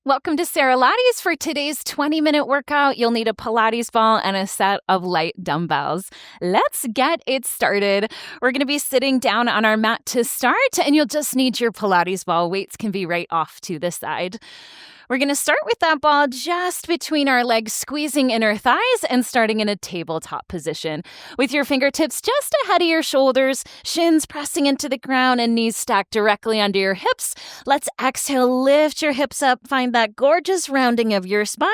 Welcome to Sarah Lottie's. For today's 20-minute workout, you'll need a Pilates ball and a set of light dumbbells. Let's get it started. We're going to be sitting down on our mat to start, and you'll just need your Pilates ball. Weights can be right off to the side. We're going to start with that ball just between our legs, squeezing inner thighs and starting in a tabletop position. With your fingertips just ahead of your shoulders, shins pressing into the ground and knees stacked directly under your hips. Let's exhale, lift your hips up, find that gorgeous rounding of your spine,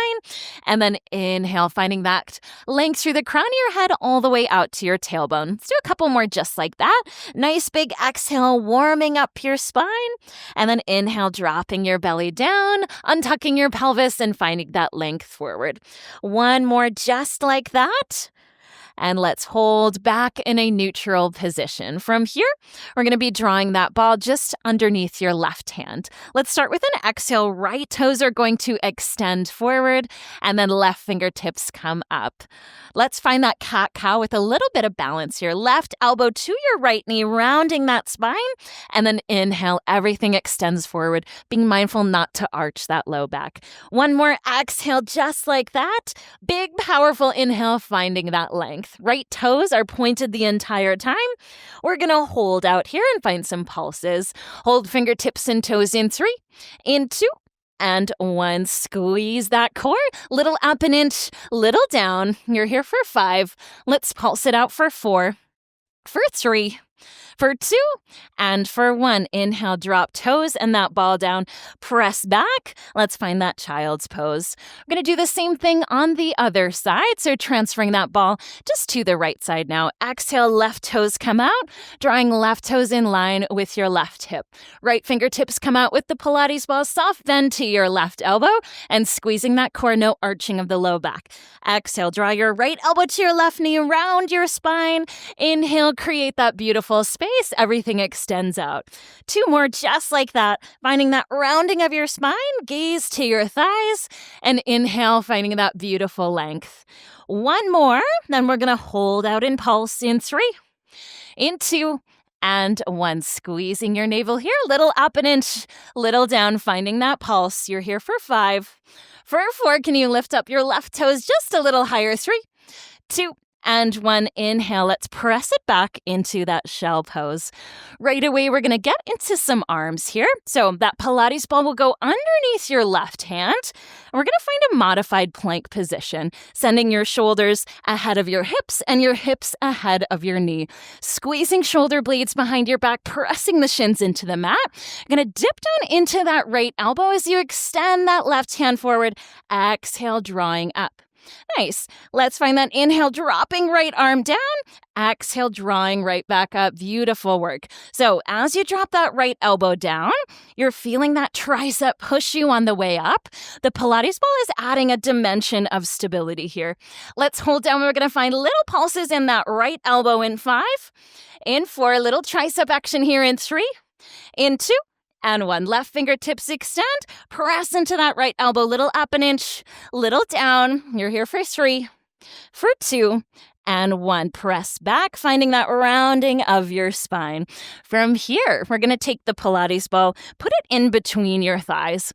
and then inhale, finding that length through the crown of your head all the way out to your tailbone. Let's do a couple more just like that. Nice big exhale, warming up your spine, and then inhale, dropping your belly down, tucking your pelvis and finding that length forward. One more just like that. And let's hold back in a neutral position. From here, we're going to be drawing that ball just underneath your left hand. Let's start with an exhale. Right toes are going to extend forward, and then left fingertips come up. Let's find that cat-cow with a little bit of balance here. Left elbow to your right knee, rounding that spine, and then inhale, everything extends forward, being mindful not to arch that low back. One more exhale, just like that. Big, powerful inhale, finding that length. Right toes are pointed the entire time. We're going to hold out here and find some pulses. Hold fingertips and toes in 3, in 2, and 1. Squeeze that core. Little up an inch, little down. You're here for 5. Let's pulse it out for 4, for 3, for 2, and for 1. Inhale, drop toes and that ball down. Press back. Let's find that child's pose. We're going to do the same thing on the other side. So transferring that ball just to the right side now. Exhale, left toes come out, drawing left toes in line with your left hip. Right fingertips come out with the Pilates ball, soft bend to your left elbow and squeezing that core, no arching of the low back. Exhale, draw your right elbow to your left knee, round your spine. Inhale, create that beautiful space. Everything extends out. 2 more just like that. Finding that rounding of your spine, gaze to your thighs, and inhale, finding that beautiful length. 1 more, then we're going to hold out and pulse in 3, in 2, and 1. Squeezing your navel here, little up an inch, little down, finding that pulse. You're here for 5. For 4, can you lift up your left toes just a little higher? 3, 2, and 1. Inhale, let's press it back into that shell pose. Right away, we're going to get into some arms here. So that Pilates ball will go underneath your left hand. And we're going to find a modified plank position, sending your shoulders ahead of your hips and your hips ahead of your knee. Squeezing shoulder blades behind your back, pressing the shins into the mat. You're going to dip down into that right elbow as you extend that left hand forward. Exhale, drawing up. Nice. Let's find that inhale, dropping right arm down. Exhale, drawing right back up. Beautiful work. So as you drop that right elbow down, you're feeling that tricep push you on the way up. The Pilates ball is adding a dimension of stability here. Let's hold down. We're going to find little pulses in that right elbow in 5, in 4, little tricep action here in 3, in 2, and 1. Left fingertips extend. Press into that right elbow. Little up an inch, little down. You're here for 3, for 2, and 1. Press back, finding that rounding of your spine. From here, we're going to take the Pilates ball, put it in between your thighs.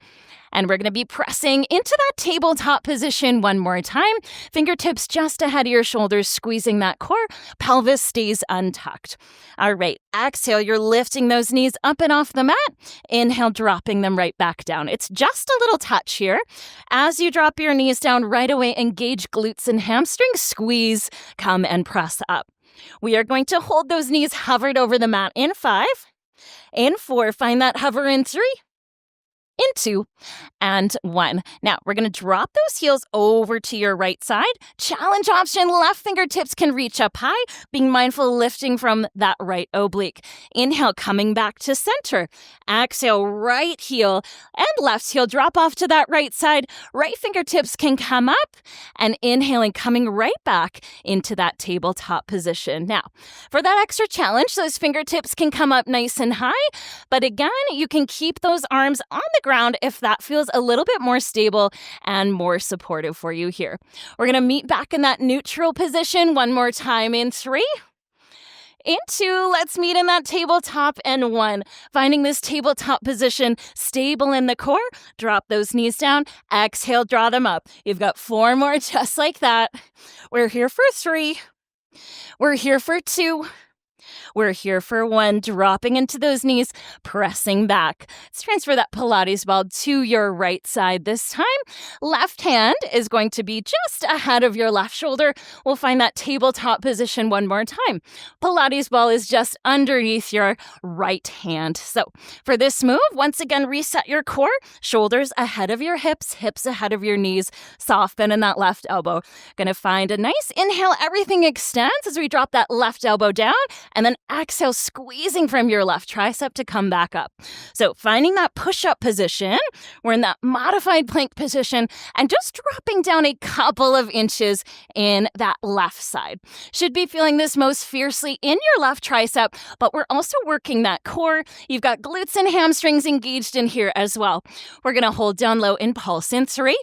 And we're going to be pressing into that tabletop position one more time. Fingertips just ahead of your shoulders, squeezing that core. Pelvis stays untucked. All right, exhale, you're lifting those knees up and off the mat. Inhale, dropping them right back down. It's just a little touch here. As you drop your knees down, right away, engage glutes and hamstrings. Squeeze, come and press up. We are going to hold those knees hovered over the mat in 5, in 4, find that hover in 3, in 2, and 1. Now, we're going to drop those heels over to your right side. Challenge option, left fingertips can reach up high, being mindful lifting from that right oblique. Inhale, coming back to center. Exhale, right heel and left heel drop off to that right side. Right fingertips can come up, and inhaling, coming right back into that tabletop position. Now, for that extra challenge, those fingertips can come up nice and high, but again, you can keep those arms on the ground if that feels a little bit more stable and more supportive for you here. We're going to meet back in that neutral position one more time in 3, In 2, let's meet in that tabletop, and 1. Finding this tabletop position, stable in the core. Drop those knees down. Exhale, draw them up. You've got 4 more just like that. We're here for 3. We're here for 2. We're here for 1, dropping into those knees, pressing back. Let's transfer that Pilates ball to your right side this time. Left hand is going to be just ahead of your left shoulder. We'll find that tabletop position one more time. Pilates ball is just underneath your right hand. So for this move, once again, reset your core, shoulders ahead of your hips, hips ahead of your knees, soft bend in that left elbow. Gonna find a nice inhale, everything extends as we drop that left elbow down, and then exhale, squeezing from your left tricep to come back up. So finding that push-up position, we're in that modified plank position, and just dropping down a couple of inches in that left side. Should be feeling this most fiercely in your left tricep, but we're also working that core. You've got glutes and hamstrings engaged in here as well. We're gonna hold down low in pulse in 3.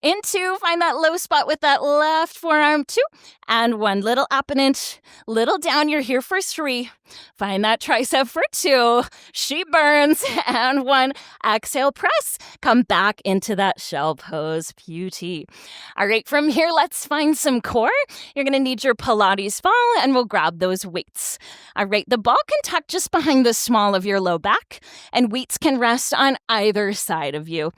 In 2, find that low spot with that left forearm, 2, and 1. Little up an inch, little down, you're here for 3. Find that tricep for 2, she burns, and 1. Exhale, press, come back into that shell pose, beauty. All right, from here, let's find some core. You're gonna need your Pilates ball, and we'll grab those weights. All right, the ball can tuck just behind the small of your low back, and weights can rest on either side of you.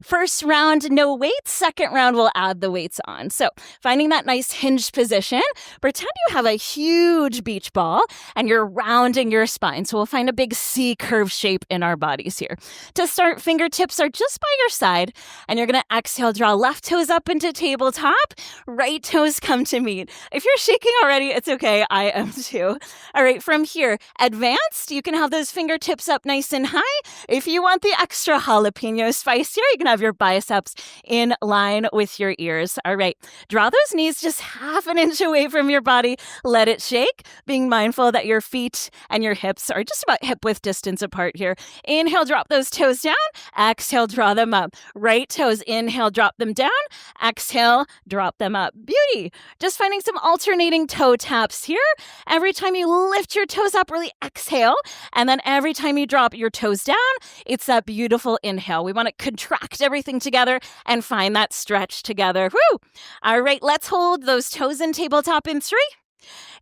First round, no weights. Second round, we'll add the weights on. So finding that nice hinged position, pretend you have a huge beach ball and you're rounding your spine. So we'll find a big C curve shape in our bodies here. To start, fingertips are just by your side, and you're going to exhale, draw left toes up into tabletop, right toes come to meet. If you're shaking already, it's okay. I am too. All right, from here, advanced, you can have those fingertips up nice and high. If you want the extra jalapeno spice here, you can have your biceps in line with your ears. All right, draw those knees just half an inch away from your body. Let it shake, being mindful that your feet and your hips are just about hip width distance apart here. Inhale, drop those toes down. Exhale, draw them up. Right toes, inhale, drop them down. Exhale, drop them up. Beauty. Just finding some alternating toe taps here. Every time you lift your toes up, really exhale. And then every time you drop your toes down, it's that beautiful inhale. We want to contract everything together and find that stretch together. Woo! All right, let's hold those toes in tabletop in 3.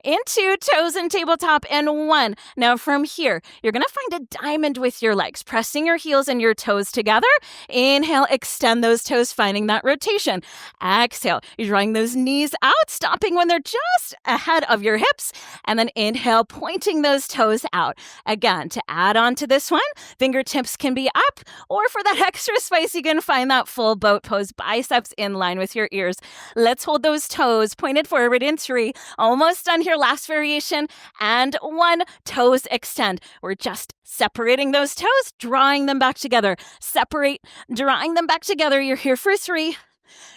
Into toes in tabletop, and 1. Now from here, you're going to find a diamond with your legs, pressing your heels and your toes together. Inhale, extend those toes, finding that rotation. Exhale, you're drawing those knees out, stopping when they're just ahead of your hips. And then inhale, pointing those toes out. Again, to add on to this one, fingertips can be up, or for that extra spice, you can find that full boat pose, biceps in line with your ears. Let's hold those toes pointed forward in 3. Almost done here. Last variation, and 1. Toes extend. We're just separating those toes, drawing them back together. Separate, drawing them back together. You're here for 3.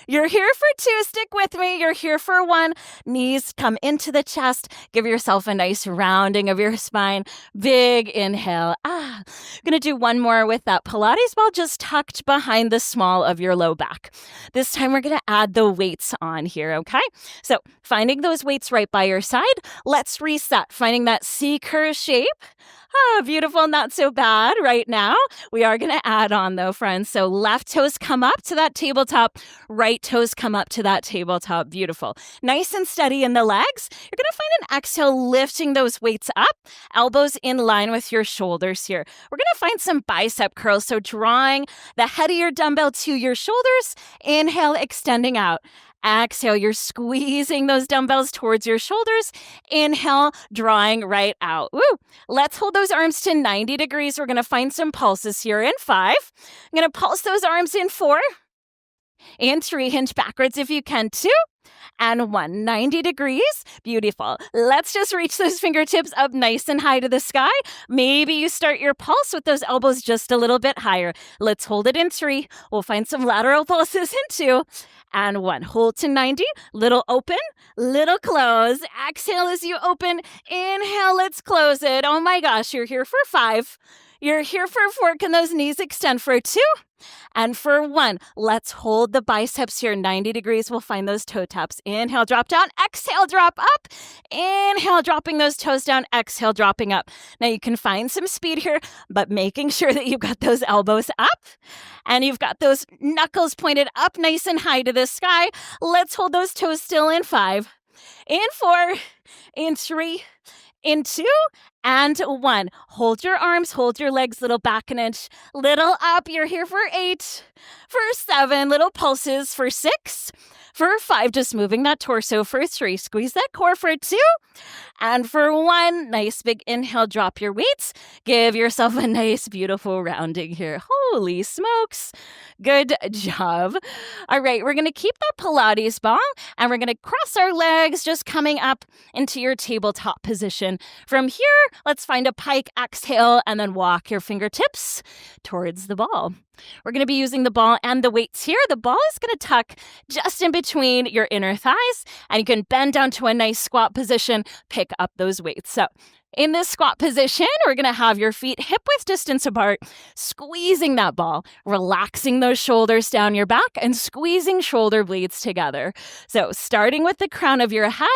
You're here for 2. Stick with me. You're here for 1. Knees come into the chest. Give yourself a nice rounding of your spine. Big inhale. Gonna do one more with that Pilates ball just tucked behind the small of your low back. This time we're gonna add the weights on here, okay? So finding those weights right by your side. Let's reset. Finding that C curve shape. Beautiful, not so bad right now. We are going to add on though, friends. So left toes come up to that tabletop, right toes come up to that tabletop. Beautiful. Nice and steady in the legs. You're going to find an exhale, lifting those weights up, elbows in line with your shoulders here. We're going to find some bicep curls. So drawing the head of your dumbbell to your shoulders, inhale, extending out. Exhale, you're squeezing those dumbbells towards your shoulders. Inhale, drawing right out. Woo! Let's hold those arms to 90 degrees. We're going to find some pulses here in 5. I'm going to pulse those arms in 4. In 3, hinge backwards if you can, 2. And 1, 90 degrees. Beautiful. Let's just reach those fingertips up nice and high to the sky. Maybe you start your pulse with those elbows just a little bit higher. Let's hold it in 3. We'll find some lateral pulses in 2. And 1. Hold to 90. Little open, little close. Exhale as you open. Inhale, let's close it. Oh my gosh, you're here for 5. You're here for 4. Can those knees extend for 2? And for 1, let's hold the biceps here 90 degrees. We'll find those toe taps. Inhale, drop down. Exhale, drop up. Inhale, dropping those toes down. Exhale, dropping up. Now you can find some speed here, but making sure that you've got those elbows up and you've got those knuckles pointed up nice and high to the sky. Let's hold those toes still in 5, in 4, in 3, in 2, and 1. Hold your arms, hold your legs, little back an inch, little up. You're here for 8, for 7, little pulses for 6, for 5, just moving that torso for 3, squeeze that core for 2, and for 1, nice big inhale, drop your weights. Give yourself a nice, beautiful rounding here. Holy smokes. Good job. All right, we're going to keep that Pilates ball and we're going to cross our legs, just coming up into your tabletop position. From here, let's find a pike, exhale, and then walk your fingertips towards the ball. We're going to be using the ball and the weights here. The ball is going to tuck just in between your inner thighs, and you can bend down to a nice squat position, pick up those weights. So in this squat position, we're going to have your feet hip-width distance apart, squeezing that ball, relaxing those shoulders down your back, and squeezing shoulder blades together. So starting with the crown of your head,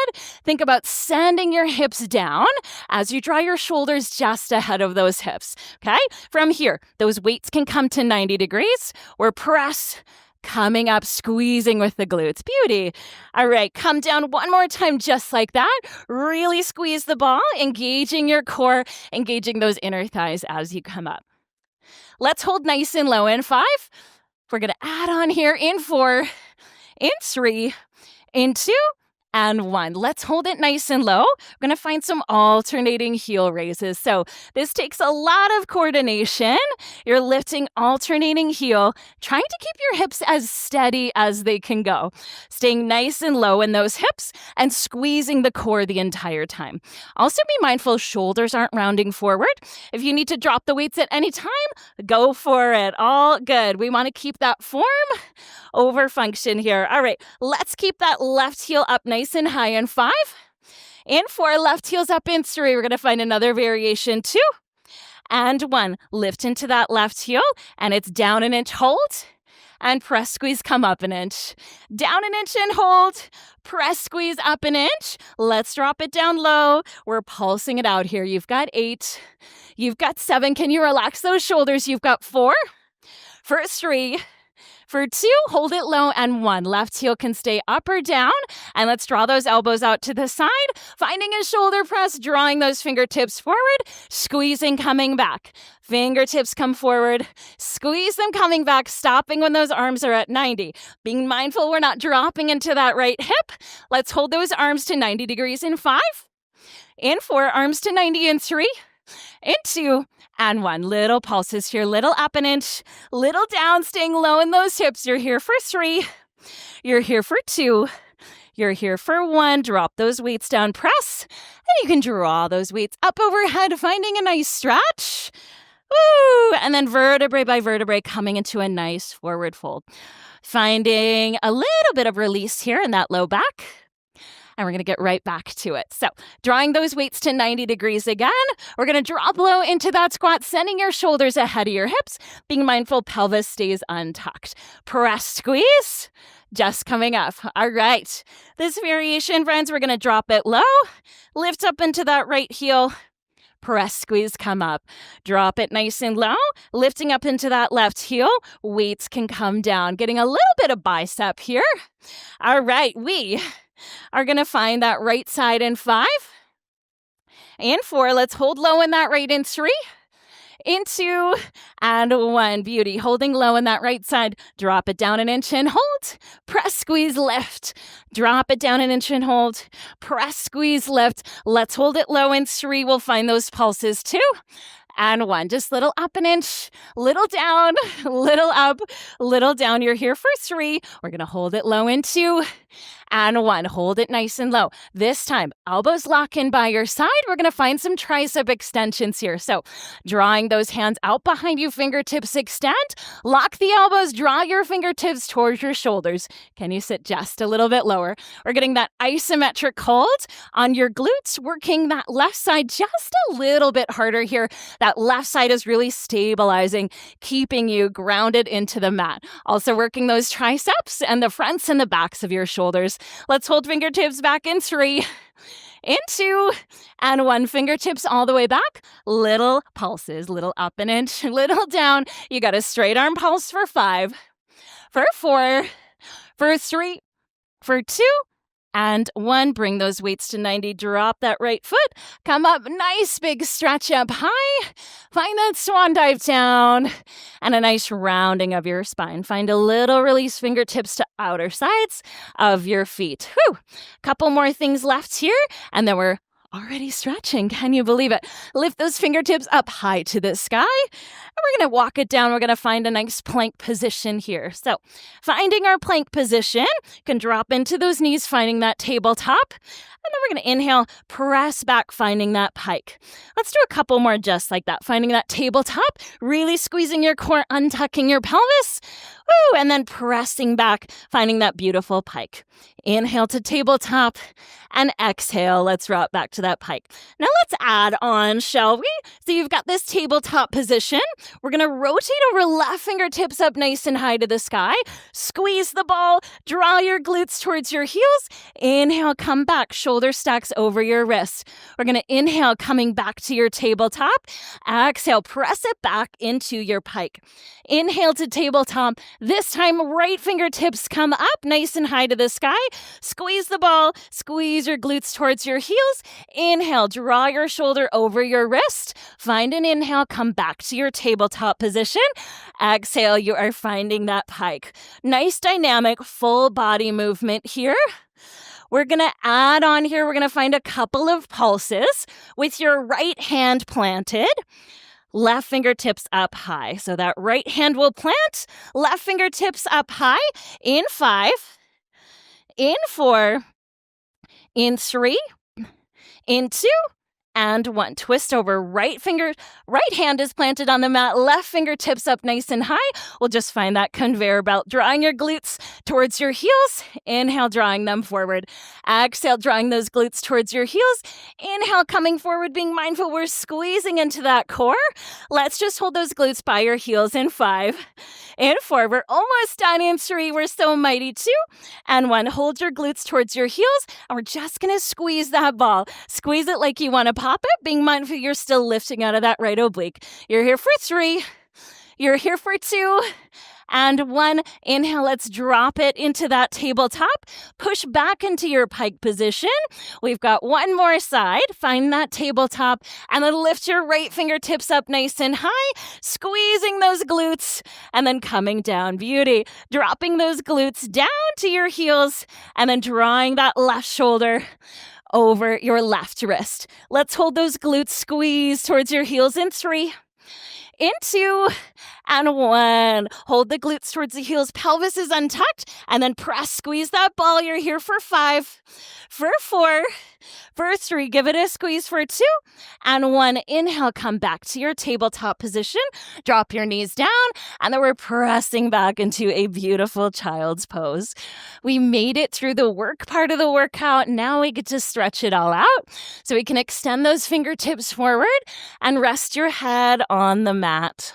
think about sending your hips down as you draw your shoulders just ahead of those hips, okay? From here, those weights can come to 90 degrees or press, coming up, squeezing with the glutes. Beauty. All right, come down one more time just like that. Really squeeze the ball, engaging your core, engaging those inner thighs as you come up. Let's hold nice and low in 5. We're going to add on here in 4, in 3, in 2, and 1. Let's hold it nice and low. We're going to find some alternating heel raises. So this takes a lot of coordination. You're lifting alternating heel, trying to keep your hips as steady as they can go. Staying nice and low in those hips and squeezing the core the entire time. Also be mindful shoulders aren't rounding forward. If you need to drop the weights at any time, go for it. All good. We want to keep that form over function here. All right, let's keep that left heel up nice and high in 5. In 4, left heel's up in 3. We're going to find another variation, 2, and 1. Lift into that left heel, and it's down an inch, hold, and press, squeeze, come up an inch. Down an inch and hold, press, squeeze, up an inch. Let's drop it down low. We're pulsing it out here. You've got 8. You've got 7. Can you relax those shoulders? You've got 4. For 3. For 2, hold it low, and 1. Left heel can stay up or down. And let's draw those elbows out to the side, finding a shoulder press, drawing those fingertips forward, squeezing, coming back. Fingertips come forward, squeeze them coming back, stopping when those arms are at 90. Being mindful we're not dropping into that right hip. Let's hold those arms to 90 degrees in 5. In 4, arms to 90 in 3. In 2, and 1. Little pulses here, little up an inch, little down, staying low in those hips. You're here for 3. You're here for 2. You're here for 1. Drop those weights down, press. And you can draw those weights up overhead, finding a nice stretch. Woo! And then vertebrae by vertebrae coming into a nice forward fold. Finding a little bit of release here in that low back. And we're going to get right back to it. So drawing those weights to 90 degrees again. We're going to drop low into that squat, sending your shoulders ahead of your hips. Being mindful pelvis stays untucked. Press, squeeze. Just coming up. All right. This variation, friends, we're going to drop it low. Lift up into that right heel. Press, squeeze, come up. Drop it nice and low. Lifting up into that left heel. Weights can come down. Getting a little bit of bicep here. All right. We are going to find that right side in 5. In 4, let's hold low in that right in 3. In 2, and 1. Beauty. Holding low in that right side. Drop it down an inch and hold. Press, squeeze, lift. Drop it down an inch and hold. Press, squeeze, lift. Let's hold it low in 3. We'll find those pulses 2. And 1. Just little up an inch, little down, little up, little down. You're here for 3. We're going to hold it low in 2. And 1. Hold it nice and low. This time, elbows lock in by your side. We're going to find some tricep extensions here. So drawing those hands out behind you, fingertips extend. Lock the elbows, draw your fingertips towards your shoulders. Can you sit just a little bit lower? We're getting that isometric hold on your glutes, working that left side just a little bit harder here. That left side is really stabilizing, keeping you grounded into the mat. Also working those triceps and the fronts and the backs of your shoulders. Let's hold fingertips back in 3, in 2, and 1. Fingertips all the way back. Little pulses, little up an inch, little down. You got a straight arm pulse for 5, for 4, for 3, for 2, and 1. Bring those weights to 90. Drop that right foot. Come up, nice big stretch up high. Find that swan dive down and a nice rounding of your spine. Find a little release, fingertips to outer sides of your feet. Whew. Couple more things left here, and then we're already stretching. Can you believe it? Lift those fingertips up high to the sky. And we're going to walk it down. We're going to find a nice plank position here. So finding our plank position, can drop into those knees, finding that tabletop. And then we're going to inhale, press back, finding that pike. Let's do a couple more just like that. Finding that tabletop, really squeezing your core, untucking your pelvis. Woo, and then pressing back, finding that beautiful pike. Inhale to tabletop and exhale. Let's rock back to that pike. Now let's add on, shall we? So you've got this tabletop position. We're going to rotate over left fingertips up nice and high to the sky. Squeeze the ball. Draw your glutes towards your heels. Inhale, come back. Shoulder stacks over your wrists. We're going to inhale, coming back to your tabletop. Exhale, press it back into your pike. Inhale to tabletop. This time, right fingertips come up nice and high to the sky. Squeeze the ball. Squeeze your glutes towards your heels. Inhale, draw your shoulder over your wrist. Find an inhale, come back to your tabletop position. Exhale, you are finding that pike. Nice dynamic full body movement here. We're going to add on here, we're going to find a couple of pulses with your right hand planted. Left fingertips up high. So that right hand will plant. Left fingertips up high. In 5, in 4, in 3, in 2, and 1. Twist over. Right hand is planted on the mat. Left fingertips up nice and high. We'll just find that conveyor belt. Drawing your glutes towards your heels. Inhale, drawing them forward. Exhale, drawing those glutes towards your heels. Inhale, coming forward, being mindful we're squeezing into that core. Let's just hold those glutes by your heels in 5, in 4. We're almost done in 3. We're so mighty. 2, and 1. Hold your glutes towards your heels, and we're just going to squeeze that ball. Squeeze it like you want to pop it, being mindful you're still lifting out of that right oblique. You're here for 3. You're here for 2. And 1. Inhale, let's drop it into that tabletop. Push back into your pike position. We've got one more side. Find that tabletop and then lift your right fingertips up nice and high, squeezing those glutes and then coming down. Beauty. Dropping those glutes down to your heels and then drawing that left shoulder over your left wrist. Let's hold those glutes squeezed towards your heels in 3, in 2, and 1. Hold the glutes towards the heels. Pelvis is untucked. And then press, squeeze that ball. You're here for 5, for 4, for 3. Give it a squeeze for 2, and 1. Inhale, come back to your tabletop position. Drop your knees down. And then we're pressing back into a beautiful child's pose. We made it through the work part of the workout. Now we get to stretch it all out. So we can extend those fingertips forward and rest your head on the mat.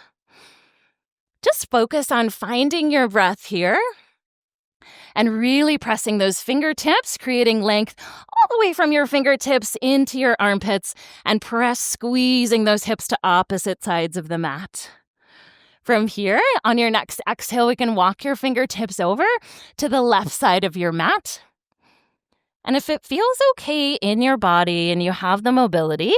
Just focus on finding your breath here and really pressing those fingertips, creating length all the way from your fingertips into your armpits and press, squeezing those hips to opposite sides of the mat. From here, on your next exhale, we can walk your fingertips over to the left side of your mat. And if it feels okay in your body and you have the mobility,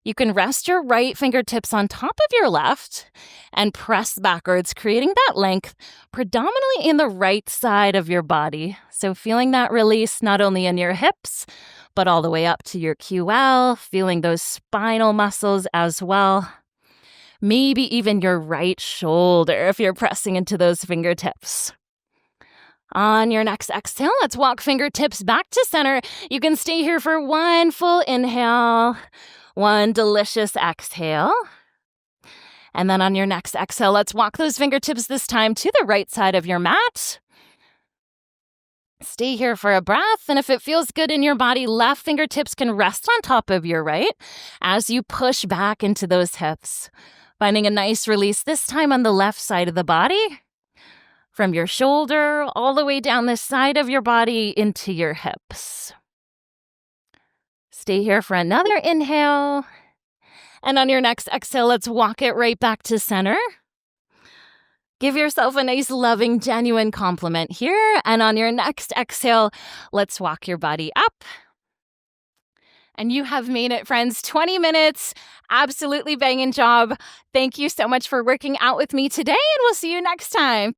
you can rest your right fingertips on top of your left and press backwards, creating that length predominantly in the right side of your body. So feeling that release not only in your hips, but all the way up to your QL, feeling those spinal muscles as well. Maybe even your right shoulder if you're pressing into those fingertips. On your next exhale, let's walk fingertips back to center. You can stay here for one full inhale, one delicious exhale. And then on your next exhale, let's walk those fingertips this time to the right side of your mat. Stay here for a breath, and if it feels good in your body, left fingertips can rest on top of your right as you push back into those hips. Finding a nice release, this time on the left side of the body, from your shoulder all the way down the side of your body into your hips. Stay here for another inhale. And on your next exhale, let's walk it right back to center. Give yourself a nice, loving, genuine compliment here. And on your next exhale, let's walk your body up. And you have made it, friends. 20 minutes. Absolutely banging job. Thank you so much for working out with me today, and we'll see you next time.